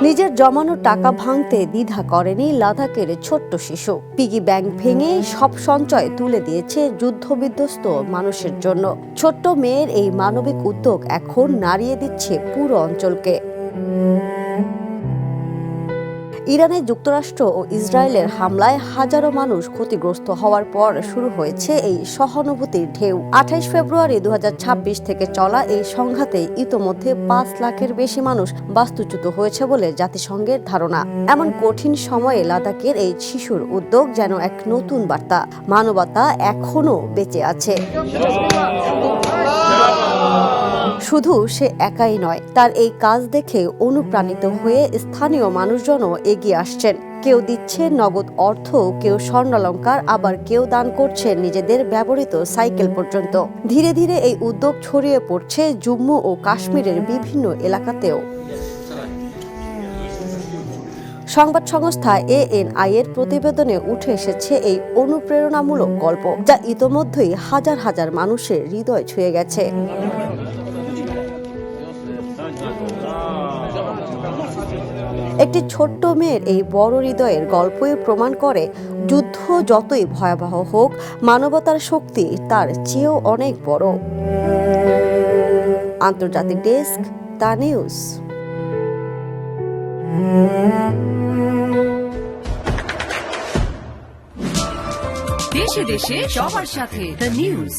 নিজের জমানো টাকা ভাঙতে দ্বিধা করেনি লাদাখের ছোট্ট শিশু। পিগি ব্যাংক ভেঙে সব সঞ্চয় তুলে দিয়েছে যুদ্ধবিধ্বস্ত মানুষের জন্য। ছোট্ট মেয়ের এই মানবিক উদ্যোগ এখন নাড়িয়ে দিচ্ছে পুরো অঞ্চলকে। ইরানে যুক্তরাষ্ট্র ও ইসরায়েলের হামলায় হাজারো মানুষ ক্ষতিগ্রস্ত হওয়ার পর শুরু হয়েছে এই সহানুভূতির ঢেউ। 28 ফেব্রুয়ারি 2026 থেকে চলা এই সংঘাতে ইতোমধ্যে 5 লাখের বেশি মানুষ বাস্তুচ্যুত হয়েছে বলে জাতিসংঘের ধারণা। এমন কঠিন সময়ে লাদাখের এই শিশুর উদ্যোগ যেন এক নতুন বার্তা, মানবতা এখনো বেঁচে আছে। শুধু সে একাই নয়, তার এই কাজ দেখে অনুপ্রাণিত হয়ে স্থানীয় মানুষজনও এগিয়ে আসছেন। কেউ দিচ্ছে নগদ অর্থ, কেউ স্বর্ণালংকার, আবার কেউ দান করছে নিজেদের ব্যবহৃত সাইকেল পর্যন্ত। ধীরে ধীরে এই উদ্যোগ ছড়িয়ে পড়ছে জম্মু ও কাশ্মীরের বিভিন্ন এলাকাতেও। সংবাদ সংস্থা ANI এর প্রতিবেদনে উঠে এসেছে এই অনুপ্রেরণামূলক গল্প, যা ইতোমধ্যেই হাজার হাজার মানুষের হৃদয় ছুঁয়ে গেছে। একটি ছোট্ট মেয়ের এই বড় হৃদয়ের গল্পই প্রমাণ করে, যুদ্ধ যতই ভয়াবহ হোক, মানবতার শক্তি তার চেয়েও অনেক বড়। আন্তর্জাতিক ডেস্ক, দ্য নিউজ। দেশে দেশে সবার সাথে দ্য নিউজ।